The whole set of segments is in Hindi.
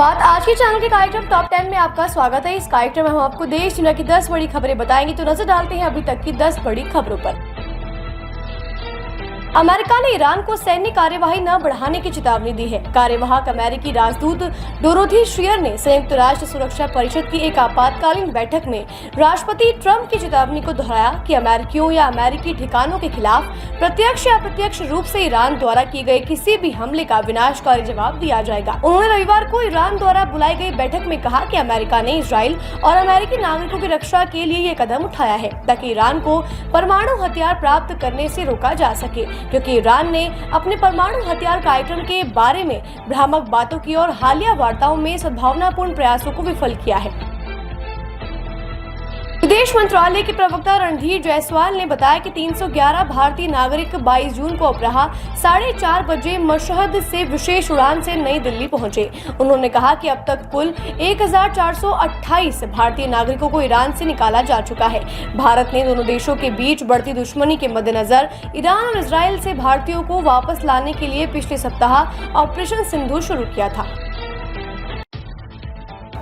बात आज के चैनल के कार्यक्रम टॉप 10 में आपका स्वागत है। इस कार्यक्रम में हम आपको देश दुनिया की 10 बड़ी खबरें बताएंगे। तो नजर डालते हैं अभी तक की 10 बड़ी खबरों पर। अमेरिका ने ईरान को सैन्य कार्यवाही न बढ़ाने की चेतावनी दी है। कार्यवाहक अमेरिकी राजदूत डोरोथी श्रियर ने संयुक्त राष्ट्र सुरक्षा परिषद की एक आपातकालीन बैठक में राष्ट्रपति ट्रंप की चेतावनी को दोहराया कि अमेरिकियों या अमेरिकी ठिकानों के खिलाफ प्रत्यक्ष या अप्रत्यक्ष रूप से ईरान द्वारा किए गए किसी भी हमले का विनाशकारी जवाब दिया जाएगा। उन्होंने रविवार को ईरान द्वारा बुलाई गई बैठक में कहा कि अमेरिका ने इजराइल और अमेरिकी नागरिकों की रक्षा के लिए ये कदम उठाया है ताकि ईरान को परमाणु हथियार प्राप्त करने से रोका जा सके, क्योंकि ईरान ने अपने परमाणु हथियार कार्यक्रम के बारे में भ्रामक बातों की और हालिया वार्ताओं में सद्भावनापूर्ण प्रयासों को विफल किया है। विदेश मंत्रालय के प्रवक्ता रणधीर जायसवाल ने बताया कि 311 भारतीय नागरिक 22 जून को अपराह 4:30 बजे मशहद से विशेष उड़ान से नई दिल्ली पहुंचे। उन्होंने कहा कि अब तक कुल 1428 भारतीय नागरिकों को ईरान से निकाला जा चुका है। भारत ने दोनों देशों के बीच बढ़ती दुश्मनी के मद्देनजर ईरान और इजराइल से भारतीयों को वापस लाने के लिए पिछले सप्ताह ऑपरेशन सिंधु शुरू किया था।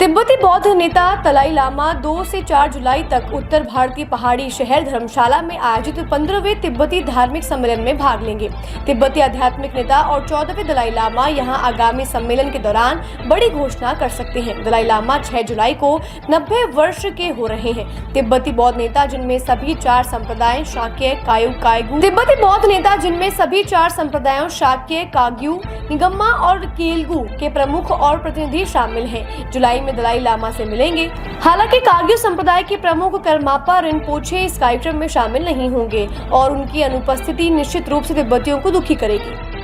तिब्बती बौद्ध नेता दलाई लामा 2 से 4 जुलाई तक उत्तर भारतीय पहाड़ी शहर धर्मशाला में आयोजित 15वें तिब्बती धार्मिक सम्मेलन में भाग लेंगे। तिब्बती आध्यात्मिक नेता और 14वें दलाई लामा यहां आगामी सम्मेलन के दौरान बड़ी घोषणा कर सकते हैं। दलाई लामा 6 जुलाई को 90 वर्ष के हो रहे हैं। तिब्बती बौद्ध नेता जिनमें सभी 4 संप्रदाय शाक्य, काग्यू तिब्बती बौद्ध नेता जिनमें सभी 4 संप्रदायों शाक्य, काग्यू, निगम्मा और केल्गू के प्रमुख और प्रतिनिधि शामिल हैं। जुलाई में दलाई लामा से मिलेंगे। हालांकि काग्यू संप्रदाय के प्रमुख करमापा रिनपोछे इस कार्यक्रम में शामिल नहीं होंगे और उनकी अनुपस्थिति निश्चित रूप से तिब्बतियों को दुखी करेगी।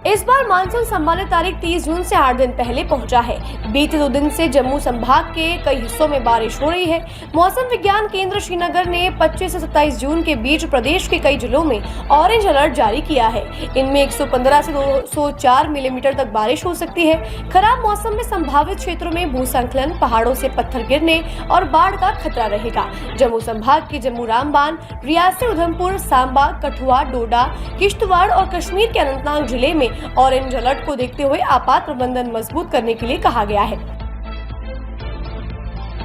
इस बार मानसून संभावित तारीख 30 जून से 8 दिन पहले पहुंचा है। बीते 2 दिन से जम्मू संभाग के कई हिस्सों में बारिश हो रही है। मौसम विज्ञान केंद्र श्रीनगर ने 25 से 27 जून के बीच प्रदेश के कई जिलों में ऑरेंज अलर्ट जारी किया है। इनमें 115 से 204 मिलीमीटर तक बारिश हो सकती है। खराब मौसम में संभावित क्षेत्रों में भूस्खलन, पहाड़ों से पत्थर गिरने और बाढ़ का खतरा रहेगा। जम्मू संभाग के जम्मू रामबान, रियासी, उधमपुर, सांबा, कठुआ, डोडा, किश्तवाड़ और कश्मीर के अनंतनाग जिले में ऑरेंज अलर्ट को देखते हुए आपात प्रबंधन मजबूत करने के लिए कहा गया है।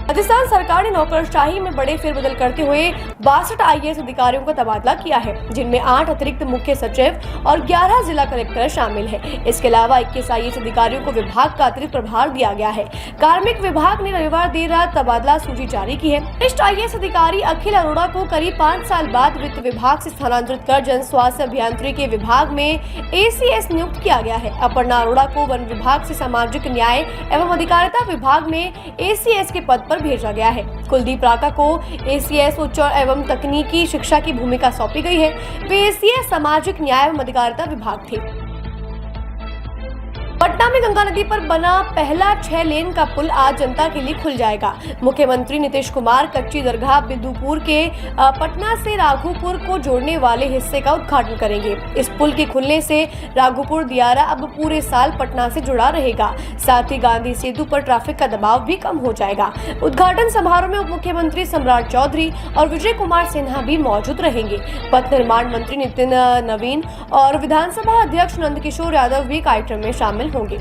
राजस्थान सरकार ने नौकरशाही में बड़े फेरबदल करते हुए 62 IAS अधिकारियों का तबादला किया है, जिनमें 8 अतिरिक्त मुख्य सचिव और 11 जिला कलेक्टर शामिल हैं। इसके अलावा 21 IAS अधिकारियों को विभाग का अतिरिक्त प्रभार दिया गया है। कार्मिक विभाग ने रविवार देर रात तबादला सूची जारी की है। वरिष्ठ IAS अधिकारी अखिल अरोड़ा को करीब 5 साल बाद वित्त विभाग से स्थानांतरित कर जन स्वास्थ्य अभियांत्रिकी के विभाग में ACS नियुक्त किया गया है। अपर्णा अरोड़ा को वन विभाग से सामाजिक न्याय एवं अधिकारिता विभाग में ACS के पद पर भेजा गया है। कुलदीप राका को ACS उच्च एवं तकनीकी शिक्षा की भूमिका सौंपी गई है। वे ACS सामाजिक न्याय एवं अधिकारिता विभाग थे। पटना में गंगा नदी पर बना पहला 6 लेन का पुल आज जनता के लिए खुल जाएगा। मुख्यमंत्री नीतीश कुमार कच्ची दरगाह बिदुपुर के पटना से राघोपुर को जोड़ने वाले हिस्से का उद्घाटन करेंगे। इस पुल के खुलने से राघोपुर दियारा अब पूरे साल पटना से जुड़ा रहेगा। साथ ही गांधी सेतु पर ट्रैफिक का दबाव भी कम हो जाएगा। उद्घाटन समारोह में उप मुख्यमंत्री सम्राट चौधरी और विजय कुमार सिन्हा भी मौजूद रहेंगे। पथ निर्माण मंत्री नितिन नवीन और विधानसभा अध्यक्ष नंदकिशोर यादव भी कार्यक्रम में शामिल होंगे।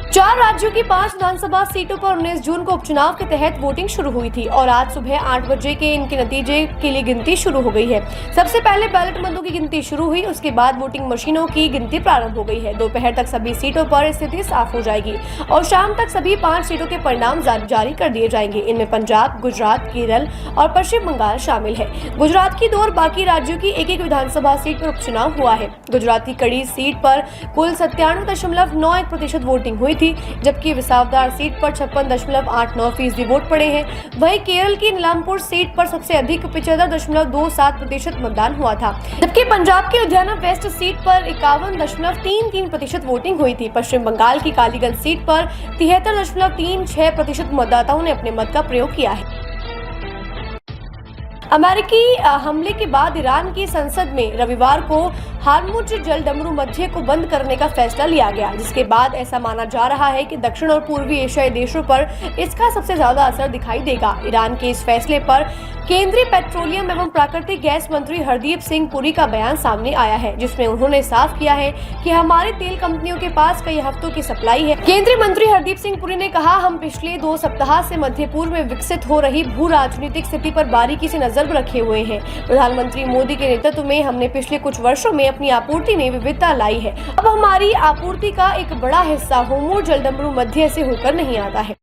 4 राज्यों की 5 विधानसभा सीटों पर 19 जून को उपचुनाव के तहत वोटिंग शुरू हुई थी और आज सुबह 8 बजे के इनके नतीजे के लिए गिनती शुरू हो गई है। सबसे पहले बैलेट मतों की गिनती शुरू हुई, उसके बाद वोटिंग मशीनों की गिनती प्रारंभ हो गई है। दोपहर तक सभी सीटों पर स्थिति साफ हो जाएगी और शाम तक सभी 5 सीटों के परिणाम जारी कर दिए जाएंगे। इनमें पंजाब, गुजरात, केरल और पश्चिम बंगाल शामिल है। गुजरात की 2 और बाकी राज्यों की एक विधानसभा सीट पर उपचुनाव हुआ है। गुजरात की कड़ी सीट पर कुल 97.91% वोटिंग हुई थी, जबकि विसावदार सीट पर 56.89% वोट पड़े हैं। वहीं केरल की नीलामपुर सीट पर सबसे अधिक 75.27% मतदान हुआ था, जबकि पंजाब की लुधियाना वेस्ट सीट पर 51.33% वोटिंग हुई थी। पश्चिम बंगाल की कालीगंज सीट पर 73.36% मतदाताओं ने अपने मत का प्रयोग किया है। अमेरिकी हमले के बाद ईरान की संसद में रविवार को हार्मुज जलडमरू मध्य को बंद करने का फैसला लिया गया, जिसके बाद ऐसा माना जा रहा है कि दक्षिण और पूर्वी एशियाई देशों पर इसका सबसे ज्यादा असर दिखाई देगा। ईरान के इस फैसले पर केंद्रीय पेट्रोलियम एवं प्राकृतिक गैस मंत्री हरदीप सिंह पुरी का बयान सामने आया है, जिसमें उन्होंने साफ किया है कि हमारी तेल कंपनियों के पास कई हफ्तों की सप्लाई है। केंद्रीय मंत्री हरदीप सिंह पुरी ने कहा, हम पिछले 2 सप्ताह से मध्य पूर्व में विकसित हो रही भू राजनीतिक स्थिति पर बारीकी से नजर रखे हुए हैं। प्रधानमंत्री मोदी के नेतृत्व में हमने पिछले कुछ वर्षों में अपनी आपूर्ति में विविधता लाई है। अब हमारी आपूर्ति का एक बड़ा हिस्सा होर्मुज जलडमरू मध्य से होकर नहीं आता है।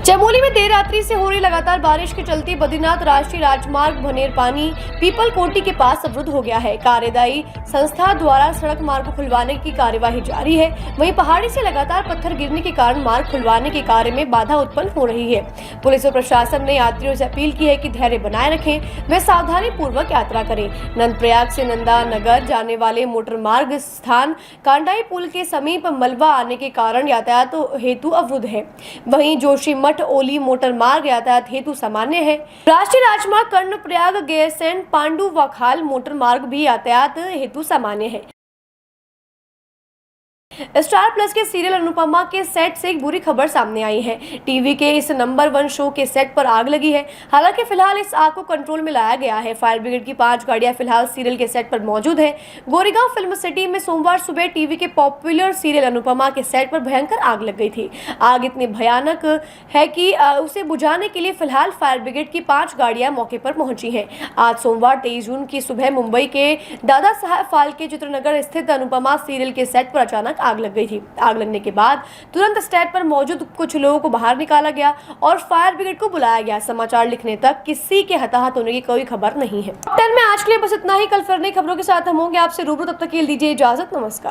चमोली में देर रात्रि से हो रही लगातार बारिश के चलते बद्रीनाथ राष्ट्रीय राजमार्ग भनेरपानी पीपल कोटी के पास अवरुद्ध हो गया है। कार्यदायी संस्था द्वारा सड़क मार्ग को खुलवाने की कार्यवाही जारी है। वहीं पहाड़ी से लगातार पत्थर गिरने के कारण मार्ग खुलवाने के कार्य में बाधा उत्पन्न हो रही है। पुलिस और प्रशासन ने यात्रियों से अपील की है कि धैर्य बनाए रखें, वे सावधानी पूर्वक यात्रा करें। नंदप्रयाग से नंदा नगर जाने वाले मोटर मार्ग स्थान कांडाई पुल के समीप मलबा आने के कारण यातायात हेतु अवरुद्ध है। वहीं जोशीमठ ओली मोटर मार्ग यातायात हेतु सामान्य है। राष्ट्रीय राजमार्ग कर्णप्रयाग गैरसैंण पांडु वखाल मोटर मार्ग भी यातायात हेतु सामान्य है। स्टार प्लस के सीरियल अनुपमा के सेट से एक बुरी खबर सामने आई है। टीवी के इस नंबर 1 शो के सेट पर आग लगी है। हालांकि फिलहाल इस आग को कंट्रोल में लाया गया है। फायर ब्रिगेड की 5 गाड़ियां फिलहाल सीरियल के सेट पर मौजूद है। गोरेगांव फिल्म सिटी में सोमवार सुबह टीवी के पॉपुलर सीरियल अनुपमा के सेट पर भयंकर आग लग गई थी। आग इतनी भयानक है कि उसे बुझाने के लिए फिलहाल फायर ब्रिगेड की 5 गाड़ियां मौके पर पहुंची हैं। आज सोमवार 23 जून की सुबह मुंबई के दादा साहब फाल्के चित्रनगर स्थित अनुपमा सीरियल के सेट पर अचानक आग लग गई थी। आग लगने के बाद तुरंत सेट पर मौजूद कुछ लोगों को बाहर निकाला गया और फायर ब्रिगेड को बुलाया गया। समाचार लिखने तक किसी के हताहत होने की कोई खबर नहीं है। टॉप 10 में आज के लिए बस इतना ही। कल फिर नई खबरों के साथ हम होंगे आपसे रूबरू। तब तक के लिए दीजिए इजाजत। नमस्कार।